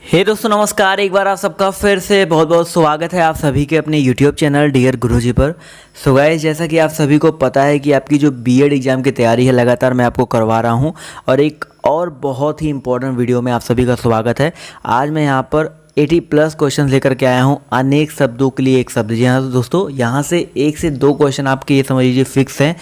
हे दोस्तों नमस्कार। एक बार आप सबका फिर से बहुत बहुत स्वागत है आप सभी के अपने यूट्यूब चैनल डियर गुरुजी पर। सो गाइस, जैसा कि आप सभी को पता है कि आपकी जो बीएड एग्ज़ाम की तैयारी है लगातार मैं आपको करवा रहा हूं और एक और बहुत ही इंपॉर्टेंट वीडियो में आप सभी का स्वागत है। आज मैं यहां पर 80+ क्वेश्चन लेकर के आया हूं अनेक शब्दों के लिए एक शब्द। जी हाँ दोस्तों, यहां से 1 से 2 क्वेश्चन आपके ये समझ लीजिए फिक्स हैं,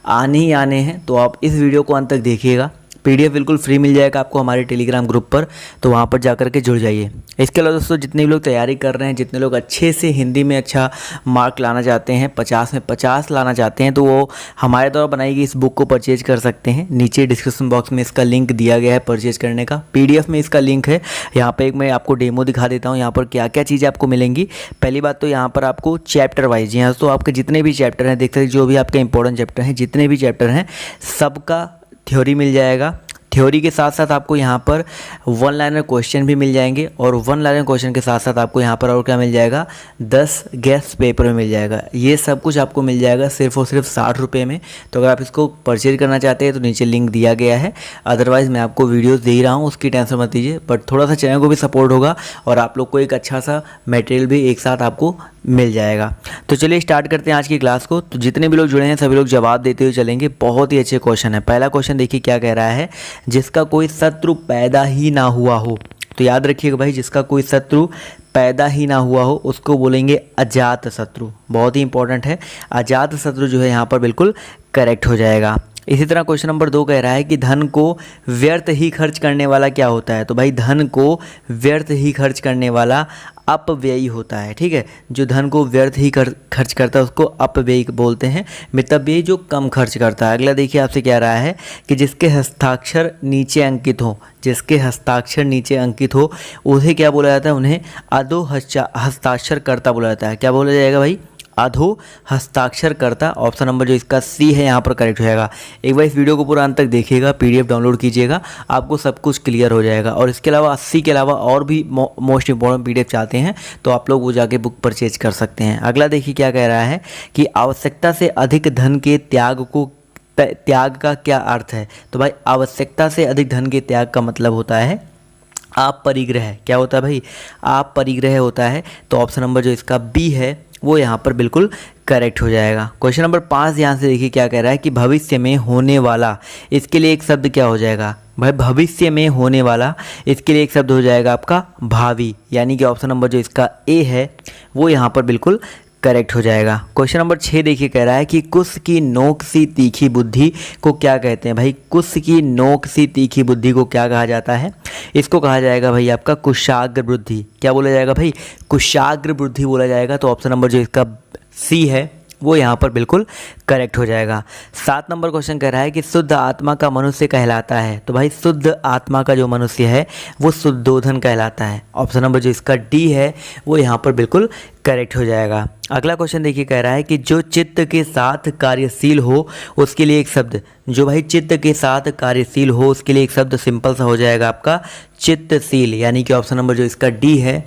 आने ही आने हैं। तो आप इस वीडियो को अंत तक देखिएगा। पीडीएफ बिल्कुल फ्री मिल जाएगा आपको हमारे टेलीग्राम ग्रुप पर, तो वहाँ पर जाकर के जुड़ जाइए। इसके अलावा दोस्तों, जितने भी लोग तैयारी कर रहे हैं, जितने लोग अच्छे से हिंदी में अच्छा मार्क लाना चाहते हैं, 50 में 50 लाना चाहते हैं, तो वो हमारे द्वारा बनाई गई इस बुक को परचेज कर सकते हैं। नीचे डिस्क्रिप्शन बॉक्स में इसका लिंक दिया गया है परचेज करने का। पीडीएफ में इसका लिंक है। यहाँ पर एक मैं आपको डेमो दिखा देता हूँ यहाँ पर क्या क्या चीज़ें आपको मिलेंगी। पहली बात तो यहाँ पर आपको चैप्टर वाइज, जी हाँ दोस्तों, आपके जितने भी चैप्टर हैं, देखते हैं जो भी आपके इंपॉर्टेंट चैप्टर हैं, जितने भी चैप्टर हैं सबका थ्योरी मिल जाएगा। थ्योरी के साथ साथ आपको यहाँ पर 1 लाइनर क्वेश्चन भी मिल जाएंगे और 1 लाइनर क्वेश्चन के साथ साथ आपको यहाँ पर और क्या मिल जाएगा, 10 गेस्ट पेपर में मिल जाएगा। ये सब कुछ आपको मिल जाएगा सिर्फ और सिर्फ 60 रुपये में। तो अगर आप इसको परचेज करना चाहते हैं तो नीचे लिंक दिया गया है। अदरवाइज़ मैं आपको वीडियोज़ दे ही रहा हूँ, उसकी टेंशन मत लीजिए। बट थोड़ा सा चैनल को भी सपोर्ट होगा और आप लोग को एक अच्छा सा मटेरियल भी एक साथ आपको मिल जाएगा। तो चलिए स्टार्ट करते हैं आज की क्लास को। तो जितने भी लोग जुड़े हैं सभी लोग जवाब देते हुए चलेंगे। बहुत ही अच्छे क्वेश्चन है। पहला क्वेश्चन देखिए क्या कह रहा है, जिसका कोई शत्रु पैदा ही ना हुआ हो। तो याद रखिएगा भाई, जिसका कोई शत्रु पैदा ही ना हुआ हो उसको बोलेंगे अजात शत्रु। बहुत ही इंपॉर्टेंट है। अजात शत्रु जो है यहाँ पर बिल्कुल करेक्ट हो जाएगा। इसी तरह क्वेश्चन नंबर 2 कह रहा है कि धन को व्यर्थ ही खर्च करने वाला क्या होता है। तो भाई धन को व्यर्थ ही खर्च करने वाला अपव्ययी होता है। ठीक है, जो धन को व्यर्थ ही खर्च करता है उसको अपव्ययी बोलते हैं, मितव्ययी जो कम खर्च करता है। अगला देखिए आपसे कह रहा है कि जिसके हस्ताक्षर नीचे अंकित हो, जिसके हस्ताक्षर नीचे अंकित हो उसे क्या बोला जाता है, उन्हें अधो हस्ताक्षरकर्ता बोला जाता है। क्या बोला जाएगा भाई, अधो हस्ताक्षरकर्ता। ऑप्शन नंबर जो इसका सी है यहाँ पर करेक्ट हो जाएगा। एक बार इस वीडियो को पूरा अंत तक देखिएगा, पीडीएफ डाउनलोड कीजिएगा, आपको सब कुछ क्लियर हो जाएगा। और इसके अलावा 80 के अलावा और भी मोस्ट इंपॉर्टेंट पीडीएफ चाहते हैं तो आप लोग वो जाके बुक परचेज कर सकते हैं। अगला देखिए क्या कह रहा है कि आवश्यकता से अधिक धन के त्याग का क्या अर्थ है। तो भाई आवश्यकता से अधिक धन के त्याग का मतलब होता है आप परिग्रह। क्या होता है भाई, आप परिग्रह होता है। तो ऑप्शन नंबर जो इसका बी है वो यहाँ पर बिल्कुल करेक्ट हो जाएगा। क्वेश्चन नंबर 5 यहाँ से देखिए क्या कह रहा है कि भविष्य में होने वाला, इसके लिए एक शब्द क्या हो जाएगा भाई, भविष्य में होने वाला, इसके लिए एक शब्द हो जाएगा आपका भावी। यानी कि ऑप्शन नंबर जो इसका ए है वो यहाँ पर बिल्कुल करेक्ट हो जाएगा। क्वेश्चन नंबर 6 देखिए कह रहा है कि कुश की नोक सी तीखी बुद्धि को क्या कहते हैं। भाई कुश की नोक सी तीखी बुद्धि को क्या कहा जाता है, इसको कहा जाएगा भाई आपका कुशाग्र बुद्धि। क्या बोला जाएगा भाई, कुशाग्र बुद्धि बोला जाएगा। तो ऑप्शन नंबर जो इसका सी है वो यहाँ पर बिल्कुल करेक्ट हो जाएगा। 7 नंबर क्वेश्चन कह रहा है कि शुद्ध आत्मा का मनुष्य कहलाता है। तो भाई शुद्ध आत्मा का जो मनुष्य है वो शुद्धोधन कहलाता है। ऑप्शन नंबर जो इसका डी है वो यहाँ पर बिल्कुल करेक्ट हो जाएगा। अगला क्वेश्चन देखिए कह रहा है कि जो चित्त के साथ कार्यशील हो उसके लिए एक शब्द, जो भाई चित्त के साथ कार्यशील हो उसके लिए एक शब्द सिंपल सा हो जाएगा आपका चित्तशील। यानी कि ऑप्शन नंबर जो इसका डी है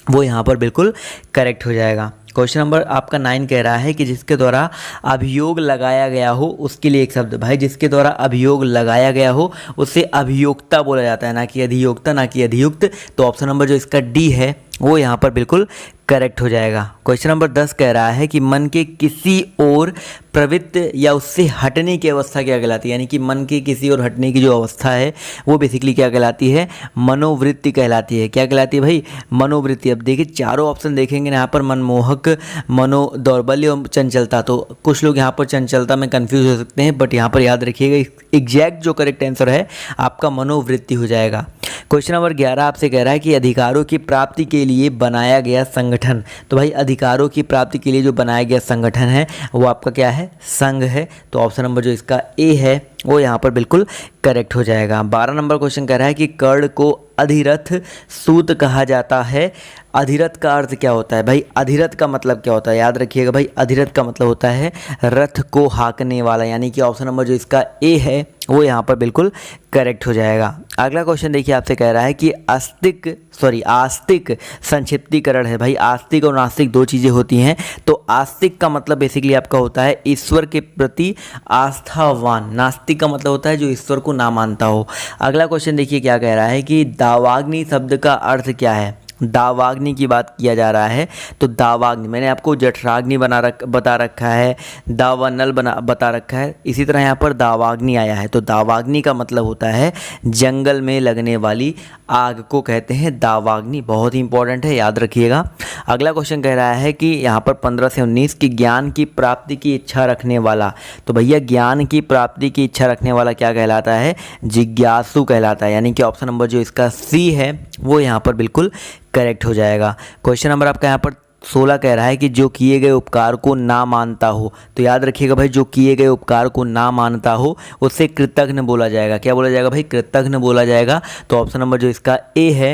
वो यहाँ पर बिल्कुल करेक्ट हो जाएगा। क्वेश्चन नंबर आपका 9 कह रहा है कि जिसके द्वारा अभियोग लगाया गया हो उसके लिए एक शब्द। भाई जिसके द्वारा अभियोग लगाया गया हो उसे अभियोक्ता बोला जाता है, ना कि अधियोक्ता, ना कि अधियुक्त। तो ऑप्शन नंबर जो इसका डी है वो यहाँ पर बिल्कुल करेक्ट हो जाएगा। क्वेश्चन नंबर 10 कह रहा है कि मन के किसी और प्रवृत्ति या उससे हटने की अवस्था क्या कहलाती है। यानी कि मन के किसी और हटने की जो अवस्था है वो बेसिकली क्या कहलाती है, मनोवृत्ति कहलाती है। क्या कहलाती है भाई, मनोवृत्ति। अब देखिए चारों ऑप्शन देखेंगे यहाँ पर, मनमोहक, मनो दौर्बल्य और चंचलता। तो कुछ लोग यहाँ पर चंचलता में कंफ्यूज हो सकते हैं, बट यहाँ पर याद रखिएगा एग्जैक्ट जो करेक्ट आंसर है आपका मनोवृत्ति हो जाएगा। क्वेश्चन नंबर 11 आपसे कह रहा है कि अधिकारों की प्राप्ति के लिए बनाया गया संगठन। तो भाई अधिकारों की प्राप्ति के लिए जो बनाया गया संगठन है वो आपका क्या है, संघ है। तो ऑप्शन नंबर जो इसका ए है वो यहाँ पर बिल्कुल करेक्ट हो जाएगा। 12 नंबर क्वेश्चन कह रहा है कि कर्ण को अधिरथ सूत कहा जाता है। अधिरथ का अर्थ क्या होता है भाई, अधिरथ का मतलब क्या होता है, याद रखिएगा भाई, अधिरथ का मतलब होता है रथ को हाँकने वाला। यानी कि ऑप्शन नंबर जो इसका ए है वो यहाँ पर बिल्कुल करेक्ट हो जाएगा। अगला क्वेश्चन देखिए आपसे कह रहा है कि आस्तिक संक्षिप्तीकरण है। भाई आस्तिक और नास्तिक दो चीज़ें होती हैं। तो आस्तिक का मतलब बेसिकली आपका होता है ईश्वर के प्रति आस्थावान, नास्तिक का मतलब होता है जो ईश्वर को ना मानता हो। अगला क्वेश्चन देखिए क्या कह रहा है कि दावाग्नि शब्द का अर्थ क्या है? दावाग्नि की बात किया जा रहा है तो दावाग्नि, मैंने आपको जठराग्नि बता रखा है, दावानल बता रखा है, इसी तरह यहाँ पर दावाग्नि आया है। तो दावाग्नि का मतलब होता है जंगल में लगने वाली आग को कहते हैं दावाग्नि। बहुत ही इंपॉर्टेंट है, याद रखिएगा। अगला क्वेश्चन कह रहा है कि यहाँ पर 15 से 19 की ज्ञान की प्राप्ति की इच्छा रखने वाला, तो भैया ज्ञान की प्राप्ति की इच्छा रखने वाला क्या कहलाता है? जिज्ञासु कहलाता है। यानी कि ऑप्शन नंबर जो इसका सी है वो यहाँ पर बिल्कुल करेक्ट हो जाएगा। क्वेश्चन नंबर आपका यहाँ पर 16 कह रहा है कि जो किए गए उपकार को ना मानता हो, तो याद रखिएगा भाई, जो किए गए उपकार को ना मानता हो उससे कृतघ्न बोला जाएगा। क्या बोला जाएगा भाई? कृतघ्न बोला जाएगा। तो ऑप्शन नंबर जो इसका ए है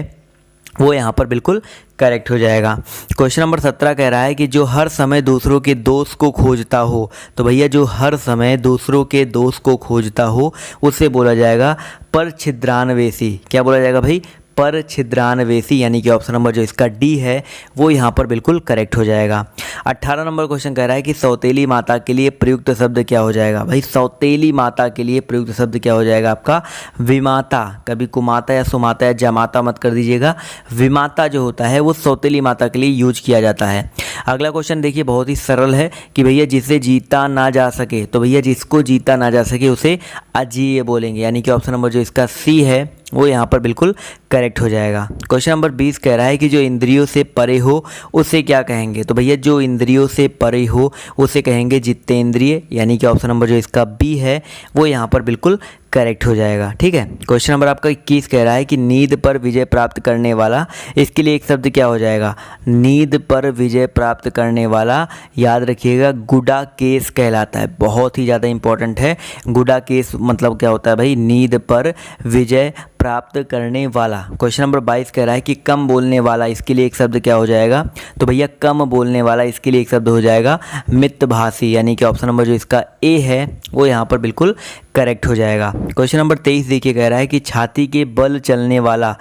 वो यहाँ पर बिल्कुल करेक्ट हो जाएगा। क्वेश्चन नंबर 17 कह रहा है कि जो हर समय दूसरों के दोष को खोजता हो, तो भैया जो हर समय दूसरों के दोष को खोजता हो उससे बोला जाएगा परछिद्रान्वेषी। क्या बोला जाएगा भाई? परछिद्रान्वेषी। यानी कि ऑप्शन नंबर जो इसका डी है वो यहाँ पर बिल्कुल करेक्ट हो जाएगा। 18 नंबर क्वेश्चन कह रहा है कि सौतेली माता के लिए प्रयुक्त शब्द क्या हो जाएगा? भाई सौतेली माता के लिए प्रयुक्त शब्द क्या हो जाएगा आपका? विमाता। कभी कुमाता या सुमाता या जमाता मत कर दीजिएगा। विमाता जो होता है वो सौतेली माता के लिए यूज किया जाता है। अगला क्वेश्चन देखिए, बहुत ही सरल है कि भैया जिसे जीता ना जा सके, तो भैया जिसको जीता ना जा सके उसे अजेय बोलेंगे। यानी कि ऑप्शन नंबर जो इसका सी है वो यहाँ पर बिल्कुल करेक्ट हो जाएगा। क्वेश्चन नंबर 20 कह रहा है कि जो इंद्रियों से परे हो उसे क्या कहेंगे? तो भैया जो इंद्रियों से परे हो उसे कहेंगे जितेंद्रिय। यानी कि ऑप्शन नंबर जो इसका बी है वो यहाँ पर बिल्कुल करेक्ट हो जाएगा। ठीक है। क्वेश्चन नंबर आपका 21 कह रहा है कि नींद पर विजय प्राप्त करने वाला, इसके लिए एक शब्द क्या हो जाएगा? नींद पर विजय प्राप्त करने वाला, याद रखिएगा, गुडाकेश कहलाता है। बहुत ही ज़्यादा इंपॉर्टेंट है। गुडाकेश मतलब क्या होता है भाई? नींद पर विजय प्राप्त करने वाला। क्वेश्चन नंबर 22 कह रहा है कि कम बोलने वाला, इसके लिए एक शब्द क्या हो जाएगा? तो भैया कम बोलने वाला, इसके लिए एक शब्द हो जाएगा मितभाषी। यानी कि ऑप्शन नंबर जो इसका ए है वो यहाँ पर बिल्कुल करेक्ट हो जाएगा। क्वेश्चन नंबर 23 देखिए, कह रहा है कि छाती के बल चलने वाला,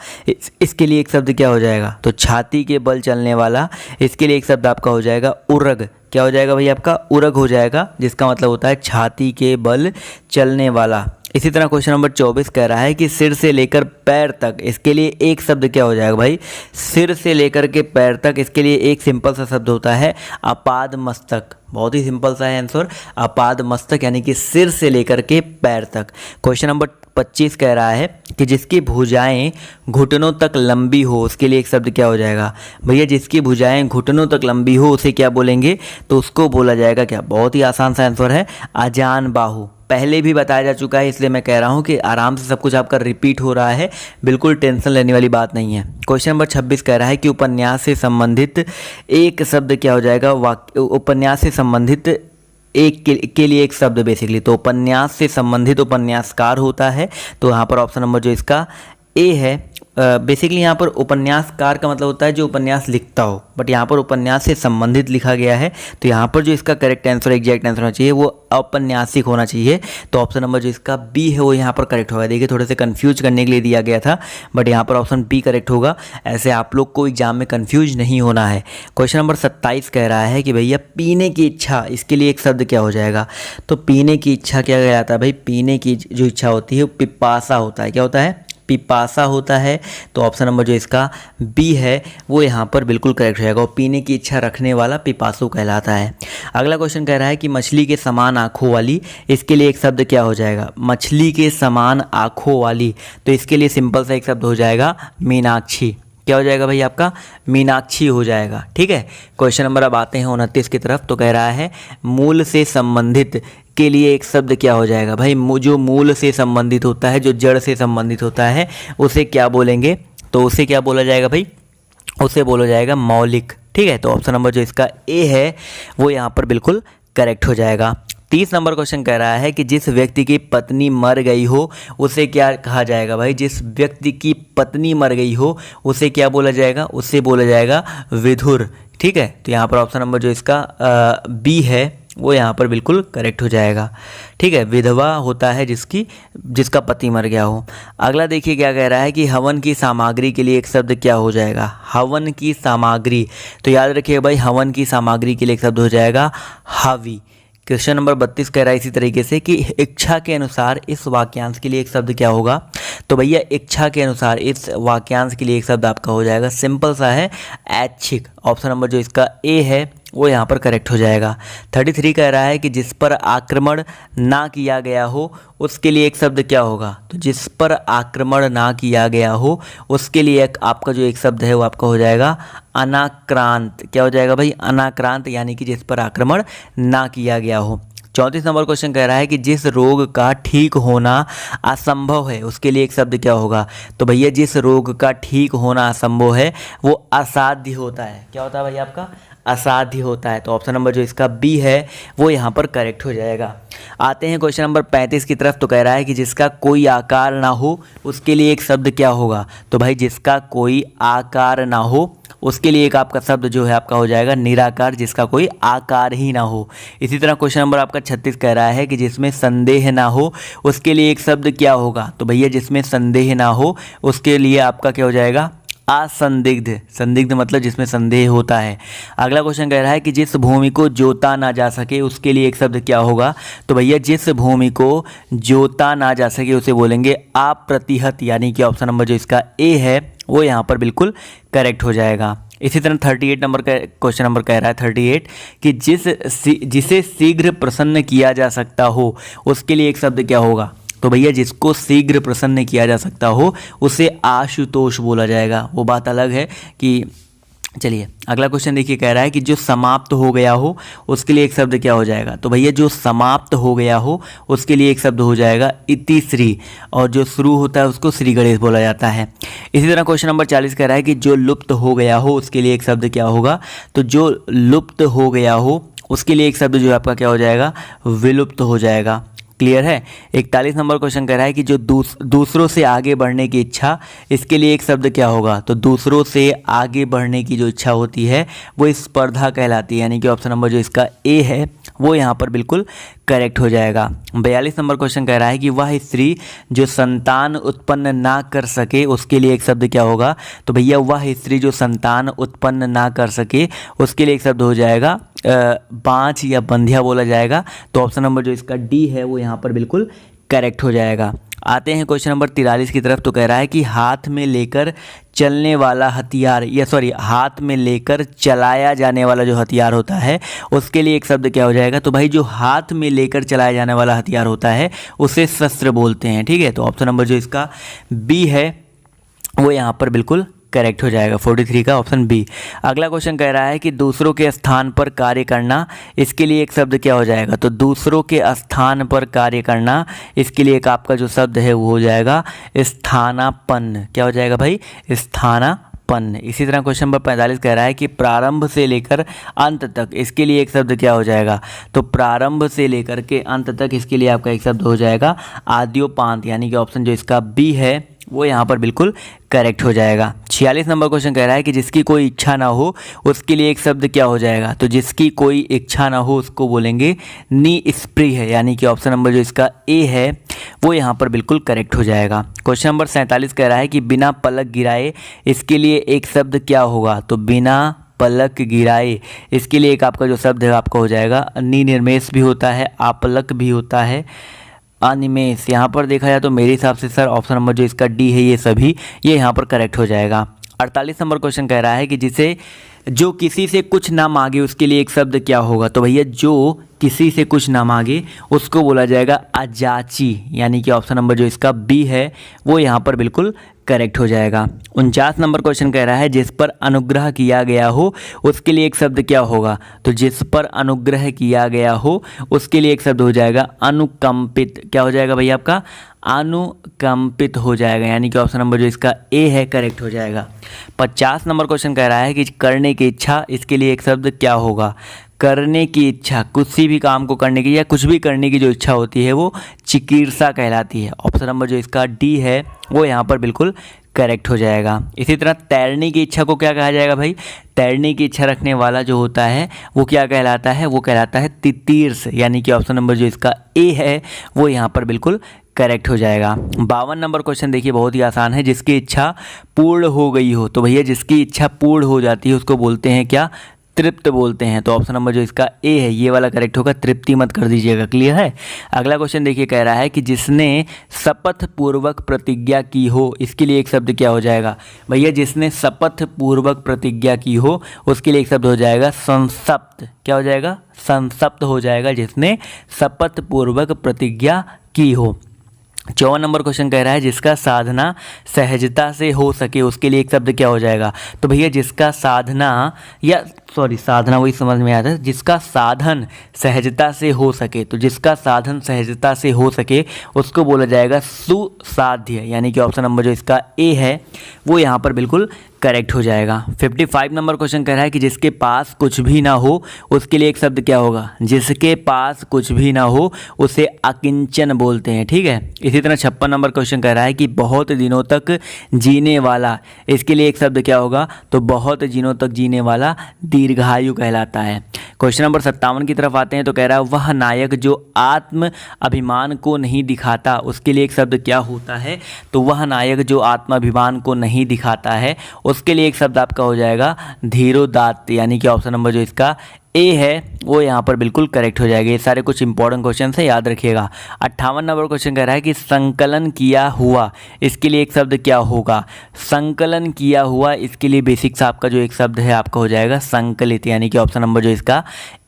इसके लिए एक शब्द क्या हो जाएगा? तो छाती के बल चलने वाला, इसके लिए एक शब्द आपका हो जाएगा उर्ग। क्या हो जाएगा भाई? आपका उर्ग हो जाएगा, जिसका मतलब होता है छाती के बल चलने वाला। इसी तरह क्वेश्चन नंबर 24 कह रहा है कि सिर से लेकर पैर तक, इसके लिए एक शब्द क्या हो जाएगा भाई? सिर से लेकर के पैर तक, इसके लिए एक सिंपल सा शब्द होता है अपाद मस्तक। बहुत ही सिंपल सा है आंसर, अपाद मस्तक, यानी कि सिर से लेकर के पैर तक। क्वेश्चन नंबर 25 कह रहा है कि जिसकी भुजाएं घुटनों तक लंबी हो, उसके लिए एक शब्द क्या हो जाएगा? भैया जिसकी भुजाएं घुटनों तक लंबी हो उसे क्या बोलेंगे? तो उसको बोला जाएगा क्या? बहुत ही आसान सा आंसर है अजान बाहु। पहले भी बताया जा चुका है, इसलिए मैं कह रहा हूँ कि आराम से सब कुछ आपका रिपीट हो रहा है, बिल्कुल टेंशन लेने वाली बात नहीं है। क्वेश्चन नंबर 26 कह रहा है कि उपन्यास से संबंधित एक शब्द क्या हो जाएगा? उपन्यास से संबंधित एक के लिए एक शब्द बेसिकली, तो उपन्यास से संबंधित उपन्यासकार होता है। तो यहाँ पर ऑप्शन नंबर जो इसका ए है, बेसिकली यहाँ पर उपन्यासकार का मतलब होता है जो उपन्यास लिखता हो, बट यहाँ पर उपन्यास से संबंधित लिखा गया है, तो यहाँ पर जो इसका करेक्ट आंसर, एग्जैक्ट आंसर होना चाहिए वो औपन्यासिक होना चाहिए। तो ऑप्शन नंबर जो इसका बी है वो यहाँ पर करेक्ट होगा। देखिए थोड़े से कंफ्यूज करने के लिए दिया गया था, बट यहाँ पर ऑप्शन बी करेक्ट होगा। ऐसे आप लोग को एग्जाम में कंफ्यूज नहीं होना है। क्वेश्चन नंबर 27 कह रहा है कि भैया पीने की इच्छा, इसके लिए एक शब्द क्या हो जाएगा? तो पीने की इच्छा क्या कहलाता है भाई? पीने की जो इच्छा होती है वो पिपासा होता है। क्या होता है? पिपासा होता है। तो ऑप्शन नंबर जो इसका बी है वो यहाँ पर बिल्कुल करेक्ट हो जाएगा। और पीने की इच्छा रखने वाला पिपासु कहलाता है। अगला क्वेश्चन कह रहा है कि मछली के समान आँखों वाली, इसके लिए एक शब्द क्या हो जाएगा? मछली के समान आँखों वाली, तो इसके लिए सिंपल सा एक शब्द हो जाएगा मीनाक्षी। क्या हो जाएगा भाई? आपका मीनाक्षी हो जाएगा। ठीक है। क्वेश्चन नंबर अब आते हैं 29 की तरफ। तो कह रहा है मूल से संबंधित के लिए एक शब्द क्या हो जाएगा भाई? जो मूल से संबंधित होता है, जो जड़ से संबंधित होता है, उसे क्या बोलेंगे? तो उसे क्या बोला जाएगा भाई? उसे बोला जाएगा मौलिक। ठीक है। तो ऑप्शन नंबर जो इसका ए है वो यहाँ पर बिल्कुल करेक्ट हो जाएगा। 30 नंबर क्वेश्चन कह रहा है कि जिस व्यक्ति की पत्नी मर गई हो उसे क्या कहा जाएगा भाई? जिस व्यक्ति की पत्नी मर गई हो उसे क्या बोला जाएगा? उसे बोला जाएगा विधुर। ठीक है। तो यहाँ पर ऑप्शन नंबर जो इसका बी है वो यहाँ पर बिल्कुल करेक्ट हो जाएगा। ठीक है। विधवा होता है जिसका पति मर गया हो। अगला देखिए क्या कह रहा है कि हवन की सामग्री के लिए एक शब्द क्या हो जाएगा? हवन की सामग्री, तो याद रखिए भाई हवन की सामग्री के लिए एक शब्द हो जाएगा हावी। क्वेश्चन नंबर 32 कह रहा है इसी तरीके से कि इच्छा के अनुसार इस वाक्यांश के लिए एक शब्द क्या होगा? तो भैया इच्छा के अनुसार इस वाक्यांश के लिए एक शब्द आपका हो जाएगा, सिंपल सा है, ऐच्छिक। ऑप्शन नंबर जो इसका ए है वो यहाँ पर करेक्ट हो जाएगा। 33 कह रहा है कि जिस पर आक्रमण ना किया गया हो उसके लिए एक शब्द क्या होगा, तो जिस पर आक्रमण ना किया गया हो उसके लिए एक आपका जो एक शब्द है वो आपका हो जाएगा अनाक्रांत। क्या हो जाएगा भाई, अनाक्रांत, यानी कि जिस पर आक्रमण ना किया गया हो। 34 नंबर क्वेश्चन कह रहा है कि जिस रोग का ठीक होना असंभव है उसके लिए एक शब्द क्या होगा, तो भैया जिस रोग का ठीक होना असंभव है वो असाध्य होता है। क्या होता है भाई आपका, असाध्य होता है। तो ऑप्शन नंबर जो इसका बी है वो यहाँ पर करेक्ट हो जाएगा। आते हैं क्वेश्चन नंबर 35 की तरफ। तो कह रहा है कि जिसका कोई आकार ना हो उसके लिए एक शब्द क्या होगा, तो भाई जिसका कोई आकार ना हो उसके लिए एक आपका शब्द जो है आपका हो जाएगा निराकार, जिसका कोई आकार ही ना हो। इसी तरह क्वेश्चन नंबर आपका 36 कह रहा है कि जिसमें संदेह ना हो उसके लिए एक शब्द क्या होगा, तो भैया जिसमें संदेह ना हो उसके लिए आपका क्या हो जाएगा, असंदिग्ध। संदिग्ध मतलब जिसमें संदेह होता है। अगला क्वेश्चन कह रहा है कि जिस भूमि को जोता ना जा सके उसके लिए एक शब्द क्या होगा, तो भैया जिस भूमि को जोता ना जा सके उसे बोलेंगे अप्रतिहत, यानी कि ऑप्शन नंबर जो इसका ए है वो यहाँ पर बिल्कुल करेक्ट हो जाएगा। इसी तरह 38 नंबर का क्वेश्चन नंबर कह रहा है 38 कि जिसे शीघ्र प्रसन्न किया जा सकता हो उसके लिए एक शब्द क्या होगा, तो भैया जिसको शीघ्र प्रसन्न किया जा सकता हो उसे आशुतोष बोला जाएगा। वो बात अलग है कि चलिए अगला क्वेश्चन देखिए, कह रहा है कि जो समाप्त हो गया हो उसके लिए एक शब्द क्या हो जाएगा, तो भैया जो समाप्त हो गया हो उसके लिए एक शब्द हो जाएगा इतिश्री, और जो शुरू होता है उसको श्री गणेश बोला जाता है। इसी तरह क्वेश्चन नंबर 40 कह रहा है कि जो लुप्त हो गया हो उसके लिए एक शब्द क्या होगा, तो जो लुप्त हो गया हो उसके लिए एक शब्द जो है आपका क्या हो जाएगा, विलुप्त हो जाएगा। क्लियर है। 41 नंबर क्वेश्चन कह रहा है कि जो दूसरों से आगे बढ़ने की इच्छा, इसके लिए एक शब्द क्या होगा, तो दूसरों से आगे बढ़ने की जो इच्छा होती है वो स्पर्धा कहलाती है, यानी कि ऑप्शन नंबर जो इसका ए है वो यहाँ पर बिल्कुल करेक्ट हो जाएगा। 42 नंबर क्वेश्चन कह रहा है कि वह स्त्री जो संतान उत्पन्न ना कर सके उसके लिए एक शब्द क्या होगा, तो भैया वह स्त्री जो संतान उत्पन्न ना कर सके उसके लिए एक शब्द हो जाएगा बांझ या बंधिया बोला जाएगा। तो ऑप्शन नंबर जो इसका डी है वो यहाँ पर बिल्कुल करेक्ट हो जाएगा। आते हैं क्वेश्चन नंबर 43 की तरफ। तो कह रहा है कि हाथ में लेकर चलने वाला हथियार, या सॉरी हाथ में लेकर चलाया जाने वाला जो हथियार होता है उसके लिए एक शब्द क्या हो जाएगा, तो भाई जो हाथ में लेकर चलाया जाने वाला हथियार होता है उसे शस्त्र बोलते हैं। ठीक है, तो ऑप्शन नंबर जो इसका बी है वो यहाँ पर बिल्कुल करेक्ट हो जाएगा, 43 का ऑप्शन बी। अगला क्वेश्चन कह रहा है कि दूसरों के स्थान पर कार्य करना, इसके लिए एक शब्द क्या हो जाएगा, तो दूसरों के स्थान पर कार्य करना, इसके लिए एक आपका जो शब्द है वो हो जाएगा स्थानापन्न। क्या हो जाएगा भाई, स्थानापन्न। इसी तरह क्वेश्चन नंबर 45 कह रहा है कि प्रारंभ से लेकर अंत तक, इसके लिए एक शब्द क्या हो जाएगा, तो प्रारंभ से लेकर के अंत तक इसके लिए आपका एक शब्द हो जाएगा आद्योपांत, यानी कि ऑप्शन जो इसका बी है वो यहाँ पर बिल्कुल करेक्ट हो जाएगा। 46 नंबर क्वेश्चन कह रहा है कि जिसकी कोई इच्छा ना हो उसके लिए एक शब्द क्या हो जाएगा, तो जिसकी कोई इच्छा ना हो उसको बोलेंगे निस्पृह, यानी कि ऑप्शन नंबर जो इसका ए है वो यहाँ पर बिल्कुल करेक्ट हो जाएगा। क्वेश्चन नंबर 47 कह रहा है कि बिना पलक गिराए, इसके लिए एक शब्द क्या होगा, तो बिना पलक गिराए, इसके लिए एक आपका जो शब्द है आपका हो जाएगा निर्मेश भी होता है, आपलक भी होता है, अनिमेष। यहाँ पर देखा जाए तो मेरे हिसाब से सर ऑप्शन नंबर जो इसका डी है ये सभी ये यहाँ पर करेक्ट हो जाएगा। 48 नंबर क्वेश्चन कह रहा है कि जिसे जो किसी से कुछ ना मांगे उसके लिए एक शब्द क्या होगा, तो भैया जो किसी से कुछ ना मांगे उसको बोला जाएगा अजाची, यानी कि ऑप्शन नंबर जो इसका बी है वो यहाँ पर बिल्कुल करेक्ट हो जाएगा। 49 नंबर क्वेश्चन कह रहा है जिस पर अनुग्रह किया गया हो उसके लिए एक शब्द क्या होगा, तो जिस पर अनुग्रह किया गया हो उसके लिए एक शब्द हो जाएगा अनुकंपित। क्या हो जाएगा भैया आपका, अनुकंपित हो जाएगा, यानी कि ऑप्शन नंबर जो इसका ए है करेक्ट हो जाएगा। 50 नंबर क्वेश्चन कह रहा है कि करने की इच्छा, इसके लिए एक शब्द क्या होगा, करने की इच्छा, किसी भी काम को करने की या कुछ भी करने की जो इच्छा होती है वो चिकीर्षा कहलाती है। ऑप्शन नंबर जो इसका डी है वो यहाँ पर बिल्कुल करेक्ट हो जाएगा। इसी तरह तैरने की इच्छा को क्या कहा जाएगा भाई, तैरने की इच्छा रखने वाला जो होता है वो क्या कहलाता है, वो कहलाता है तितीर्ष, यानी कि ऑप्शन नंबर जो इसका ए है वो यहाँ पर बिल्कुल करेक्ट हो जाएगा। 52 नंबर क्वेश्चन देखिए बहुत ही आसान है, जिसकी इच्छा पूर्ण हो गई हो, तो भैया जिसकी इच्छा पूर्ण हो जाती है उसको बोलते हैं क्या, तृप्त बोलते हैं। तो ऑप्शन नंबर जो इसका ए है ये वाला करेक्ट होगा, तृप्ति मत कर दीजिएगा। क्लियर है। अगला क्वेश्चन देखिए, कह रहा है कि जिसने शपथ पूर्वक प्रतिज्ञा की हो, इसके लिए एक शब्द क्या हो जाएगा भैया? जिसने शपथ पूर्वक प्रतिज्ञा की हो उसके लिए एक शब्द हो जाएगा संसप्त। क्या हो जाएगा? संसप्त हो जाएगा, जिसने शपथ पूर्वक प्रतिज्ञा की हो। 54 नंबर क्वेश्चन कह रहा है जिसका साधना सहजता से हो सके उसके लिए एक शब्द क्या हो जाएगा? तो भैया जिसका साधना या साधना वही समझ में आता है, जिसका साधन सहजता से हो सके, तो जिसका साधन सहजता से हो सके उसको बोला जाएगा सुसाध्य, यानी कि ऑप्शन नंबर जो इसका ए है वो यहाँ पर बिल्कुल करेक्ट हो जाएगा। 55 नंबर क्वेश्चन कह रहा है कि जिसके पास कुछ भी ना हो उसके लिए एक शब्द क्या होगा? जिसके पास कुछ भी ना हो उसे अकिंचन बोलते हैं। ठीक है। इसी तरह 56 नंबर क्वेश्चन कह रहा है कि बहुत दिनों तक जीने वाला, इसके लिए एक शब्द क्या होगा? तो बहुत दिनों तक जीने वाला दीर्घायु कहलाता है। क्वेश्चन नंबर 57 की तरफ आते हैं तो कह रहा है वह नायक जो आत्म अभिमान को नहीं दिखाता उसके लिए एक शब्द क्या होता है? तो वह नायक जो आत्म अभिमान को नहीं दिखाता है उसके लिए एक शब्द आपका हो जाएगा धीरोदात्त, यानी कि ऑप्शन नंबर जो इसका ए है वो यहाँ पर बिल्कुल करेक्ट हो जाएगा। ये सारे कुछ इंपॉर्टेंट क्वेश्चन है, याद रखिएगा। 58 नंबर क्वेश्चन कह रहा है कि संकलन किया हुआ, इसके लिए एक शब्द क्या होगा? संकलन किया हुआ, इसके लिए बेसिक सा आपका जो एक शब्द है आपका हो जाएगा संकलित, यानी कि ऑप्शन नंबर जो इसका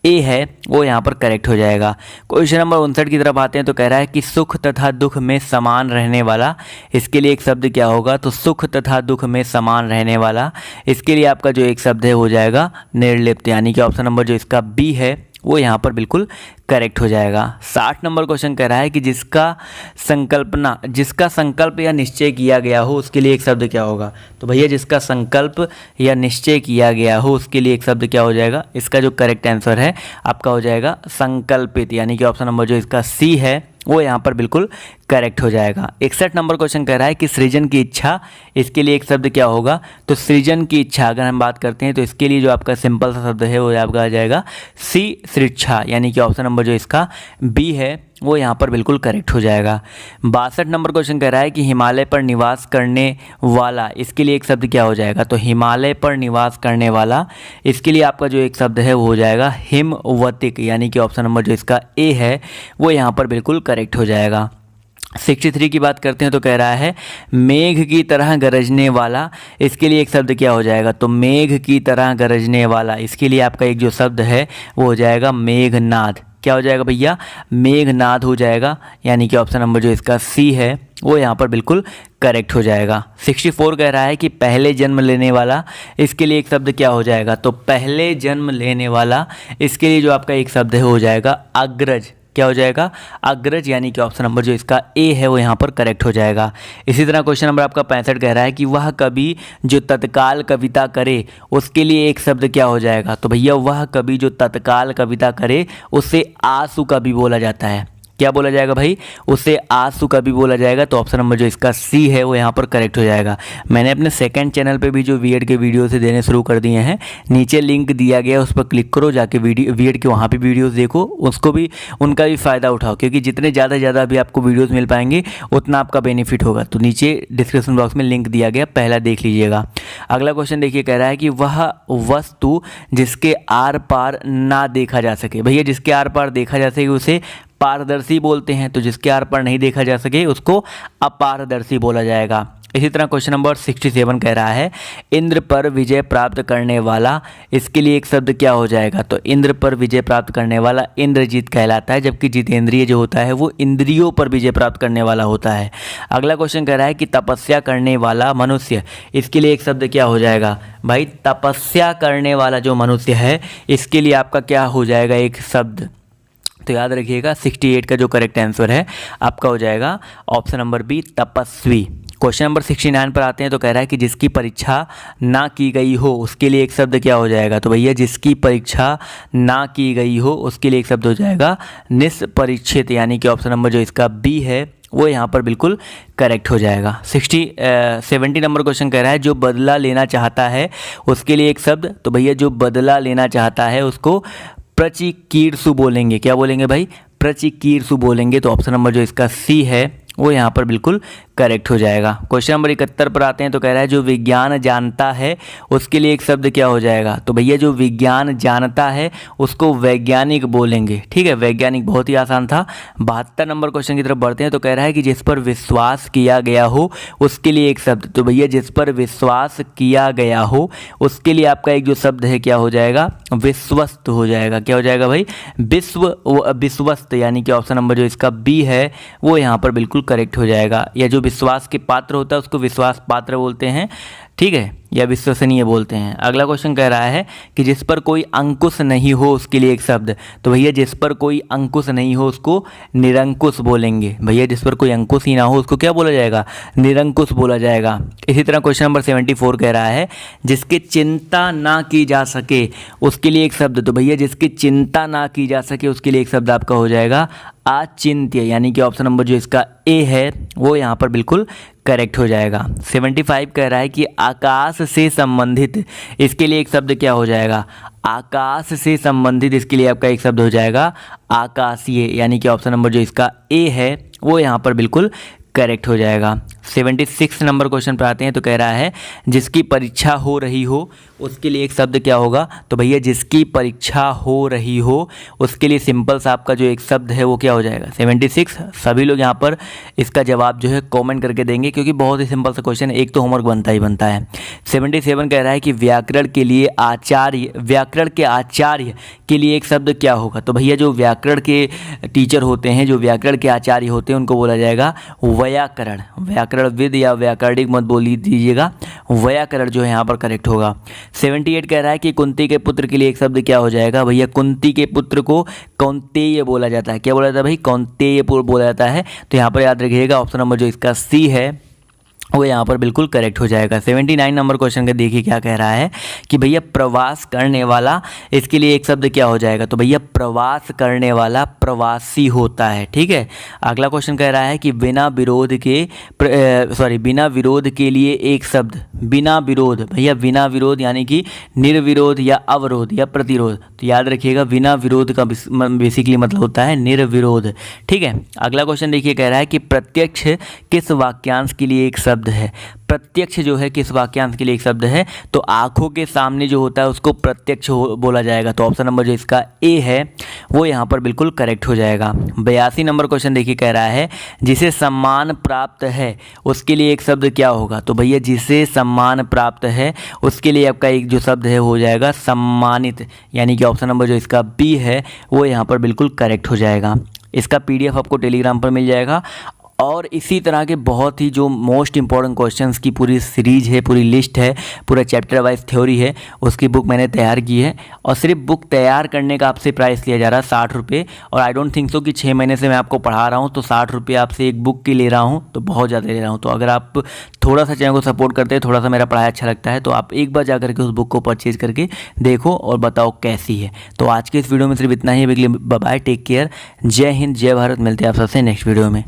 ए है वो यहाँ पर करेक्ट हो जाएगा। क्वेश्चन नंबर 59 की तरफ आते हैं तो कह रहा है कि सुख तथा दुख में समान रहने वाला, इसके लिए एक शब्द क्या होगा? तो सुख तथा दुख में समान रहने वाला, इसके लिए आपका जो एक शब्द है हो जाएगा निर्लिप्त, यानी कि ऑप्शन नंबर जो इसका बी है वो यहाँ पर बिल्कुल करेक्ट हो जाएगा। 60 नंबर क्वेश्चन कह रहा है कि जिसका संकल्प या निश्चय किया गया हो उसके लिए एक शब्द क्या होगा? तो भैया जिसका संकल्प या निश्चय किया गया हो उसके लिए एक शब्द क्या हो जाएगा? इसका जो करेक्ट आंसर है आपका हो जाएगा संकल्पित, यानी कि ऑप्शन नंबर जो इसका सी है वो यहाँ पर बिल्कुल करेक्ट हो जाएगा। 61 नंबर क्वेश्चन कह रहा है कि सृजन की इच्छा, इसके लिए एक शब्द क्या होगा? तो सृजन की इच्छा अगर हम बात करते हैं तो इसके लिए जो आपका सिंपल सा शब्द है वो आपका आ जाएगा सी सृच्छा, यानी कि ऑप्शन नंबर जो इसका बी है वो यहाँ पर बिल्कुल करेक्ट हो जाएगा। 62 नंबर क्वेश्चन कह रहा है कि हिमालय पर निवास करने वाला, इसके लिए एक शब्द क्या हो जाएगा? तो हिमालय पर निवास करने वाला, इसके लिए आपका जो एक शब्द है वो हो जाएगा हिमवतिक, यानी कि ऑप्शन नंबर जो इसका ए है वो यहाँ पर बिल्कुल करेक्ट हो जाएगा। 63 की बात करते हैं तो कह रहा है मेघ की तरह गरजने वाला, इसके लिए एक शब्द क्या हो जाएगा? तो मेघ की तरह गरजने वाला, इसके लिए आपका एक जो शब्द है वो हो जाएगा मेघनाद। क्या हो जाएगा भैया? मेघनाद हो जाएगा, यानी कि ऑप्शन नंबर जो इसका सी है वो यहाँ पर बिल्कुल करेक्ट हो जाएगा। 64 कह रहा है कि पहले जन्म लेने वाला, इसके लिए एक शब्द क्या हो जाएगा? तो पहले जन्म लेने वाला, इसके लिए जो आपका एक शब्द है हो जाएगा अग्रज। क्या हो जाएगा? अग्रज, यानी कि ऑप्शन नंबर जो इसका ए है वो यहाँ पर करेक्ट हो जाएगा। इसी तरह क्वेश्चन नंबर आपका 65 कह रहा है कि वह कवि जो तत्काल कविता करे उसके लिए एक शब्द क्या हो जाएगा? तो भैया वह कवि जो तत्काल कविता करे उसे आंसू कवि बोला जाता है। क्या बोला जाएगा भाई? उसे आंसू कवि बोला जाएगा। तो ऑप्शन नंबर जो इसका सी है वो यहाँ पर करेक्ट हो जाएगा। मैंने अपने सेकंड चैनल पे भी जो बीएड के वीडियो से देने शुरू कर दिए हैं, नीचे लिंक दिया गया है, उस पर क्लिक करो, जाके बीएड के वहाँ पे वीडियोस देखो, उसको भी उनका भी फ़ायदा उठाओ, क्योंकि जितने ज़्यादा अभी आपको वीडियोस मिल पाएंगे उतना आपका बेनिफिट होगा। तो नीचे डिस्क्रिप्शन बॉक्स में लिंक दिया गया, पहला देख लीजिएगा। अगला क्वेश्चन देखिए, कह रहा है कि वह वस्तु जिसके आर पार ना देखा जा सके, भैया जिसके आर पार देखा जा सके उसे पारदर्शी बोलते हैं, तो जिसके आर पार नहीं देखा जा सके उसको अपारदर्शी बोला जाएगा। इसी तरह क्वेश्चन नंबर 67 कह रहा है इंद्र पर विजय प्राप्त करने वाला, इसके लिए एक शब्द क्या हो जाएगा? तो इंद्र पर विजय प्राप्त करने वाला इंद्रजीत कहलाता है, जबकि जितेंद्रिय जो होता है वो इंद्रियों पर विजय प्राप्त करने वाला होता है। अगला क्वेश्चन कह रहा है कि तपस्या करने वाला मनुष्य, इसके लिए एक शब्द क्या हो जाएगा? भाई तपस्या करने वाला जो मनुष्य है इसके लिए आपका क्या हो जाएगा एक शब्द? तो याद रखिएगा 68 का जो करेक्ट आंसर है आपका हो जाएगा ऑप्शन नंबर बी तपस्वी। क्वेश्चन नंबर 69 पर आते हैं तो कह रहा है कि जिसकी परीक्षा ना की गई हो उसके लिए एक शब्द क्या हो जाएगा? तो भैया जिसकी परीक्षा ना की गई हो उसके लिए एक शब्द हो जाएगा निष्परीक्षित, यानी कि ऑप्शन नंबर जो इसका बी है वो यहाँ पर बिल्कुल करेक्ट हो जाएगा। 70 नंबर क्वेश्चन कह रहा है जो बदला लेना चाहता है उसके लिए एक शब्द, तो भैया जो बदला लेना चाहता है उसको प्रचिकीर्षु बोलेंगे। क्या बोलेंगे भाई? प्रचिकीर्षु बोलेंगे। तो ऑप्शन नंबर जो इसका सी है वो यहाँ पर बिल्कुल करेक्ट हो जाएगा। क्वेश्चन नंबर 71 पर आते हैं तो कह रहा है जो विज्ञान जानता है उसके लिए एक शब्द क्या हो जाएगा। तो भैया जो विज्ञान जानता है उसको वैज्ञानिक बोलेंगे। ठीक है, वैज्ञानिक बहुत ही आसान था। 72 नंबर क्वेश्चन की तरफ बढ़ते हैं तो कह रहा है कि जिस पर विश्वास किया गया हो उसके लिए एक शब्द। तो भैया जिस पर विश्वास किया गया हो उसके लिए आपका एक जो शब्द है क्या हो जाएगा, विश्वस्त हो जाएगा। क्या हो जाएगा भाई, विश्वस्त, यानी कि ऑप्शन नंबर जो इसका बी है वो यहाँ पर बिल्कुल करेक्ट हो जाएगा। या जो विश्वास के पात्र होता है उसको विश्वास पात्र बोलते हैं, ठीक है, या विश्वसनीय बोलते हैं। अगला क्वेश्चन कह रहा है कि जिस पर कोई अंकुश नहीं हो उसके लिए एक शब्द। तो भैया जिस पर कोई अंकुश नहीं हो उसको निरंकुश बोलेंगे। भैया जिस पर कोई अंकुश ही ना हो उसको क्या बोला जाएगा, निरंकुश बोला जाएगा। इसी तरह क्वेश्चन नंबर 74 कह रहा है जिसकी चिंता ना की जा सके उसके लिए एक शब्द। तो भैया जिसकी चिंता ना की जा सके उसके लिए एक शब्द आपका हो जाएगा अचिंत्य, यानी कि ऑप्शन नंबर जो इसका ए है वो यहाँ पर बिल्कुल करेक्ट हो जाएगा। 75 कह रहा है कि आकाश से संबंधित इसके लिए एक शब्द क्या हो जाएगा, आकाश से संबंधित इसके लिए आपका एक शब्द हो जाएगा आकाशीय, यानी कि ऑप्शन नंबर जो इसका ए है वो यहाँ पर बिल्कुल करेक्ट हो जाएगा। 76 नंबर क्वेश्चन पर आते हैं तो कह रहा है जिसकी परीक्षा हो रही हो उसके लिए एक शब्द क्या होगा। तो भैया जिसकी परीक्षा हो रही हो उसके लिए सिंपल सा आपका जो एक शब्द है वो क्या हो जाएगा 76। सभी लोग यहाँ पर इसका जवाब जो है कमेंट करके देंगे क्योंकि बहुत ही सिंपल सा क्वेश्चन है, एक तो होमवर्क बनता ही बनता है। 77 कह रहा है कि व्याकरण के लिए आचार्य, व्याकरण के आचार्य के लिए एक शब्द क्या होगा। तो भैया जो व्याकरण के टीचर होते हैं, जो व्याकरण के आचार्य होते हैं उनको बोला जाएगा व्याकरण, व्याकरणविद या व्याकरणिक मत बोल दीजिएगा, व्याकरण जो है यहाँ पर करेक्ट होगा। 78 कह रहा है कि कुंती के पुत्र के लिए एक शब्द क्या हो जाएगा। भैया कुंती के पुत्र को कौंतेय बोला जाता है। क्या बोला जाता है भाई, कौंतेय बोला जाता है। तो यहाँ पर याद रखिएगा ऑप्शन नंबर जो इसका सी है वो यहाँ पर बिल्कुल करेक्ट हो जाएगा। 79 नंबर क्वेश्चन का देखिए क्या कह रहा है कि भैया प्रवास करने वाला इसके लिए एक शब्द क्या हो जाएगा। तो भैया प्रवास करने वाला प्रवासी होता है। ठीक है, अगला क्वेश्चन कह रहा है कि बिना विरोध के लिए एक शब्द। बिना विरोध, भैया बिना विरोध यानी कि निर्विरोध या अवरोध या प्रतिरोध। तो याद रखिएगा बिना विरोध का बेसिकली मतलब होता है निर्विरोध। ठीक है, अगला क्वेश्चन देखिए कह रहा है कि प्रत्यक्ष किस वाक्यांश के लिए एक शब्द है। प्रत्यक्ष जो है किस वाक्यांश के लिए एक शब्द है। तो आंखों के सामने जो होता है उसको प्रत्यक्ष बोला जाएगा। तो ऑप्शन नंबर जो इसका ए है वो यहाँ पर बिल्कुल करेक्ट हो जाएगा। 82 नंबर क्वेश्चन देखिए कह रहा है जिसे सम्मान प्राप्त है उसके लिए एक शब्द क्या होगा। तो भैया जिसे सम्मान प्राप्त है उसके लिए आपका एक जो शब्द है हो जाएगा सम्मानित, यानी कि ऑप्शन नंबर जो इसका बी है वो यहाँ पर बिल्कुल करेक्ट हो जाएगा। इसका PDF आपको टेलीग्राम पर मिल जाएगा और इसी तरह के बहुत ही जो मोस्ट इंपॉर्टेंट क्वेश्चंस की पूरी सीरीज है, पूरी लिस्ट है, पूरा चैप्टर वाइज थ्योरी है, उसकी बुक मैंने तैयार की है। और सिर्फ बुक तैयार करने का आपसे प्राइस लिया जा रहा है 60 रुपये। और आई डोंट थिंक सो कि 6 महीने से मैं आपको पढ़ा रहा हूँ तो 60 रुपये आपसे एक बुक की ले रहा हूँ तो बहुत ज़्यादा ले रहा हूँ। तो अगर आप थोड़ा सा चैनल को सपोर्ट करते हैं, थोड़ा सा मेरा पढ़ाई अच्छा लगता है तो आप एक बार जा करके उस बुक को परचेज करके देखो और बताओ कैसी है। तो आज के इस वीडियो में सिर्फ इतना ही। बाय, टेक केयर, जय हिंद, जय भारत। मिलते हैं आप सबसे नेक्स्ट वीडियो में।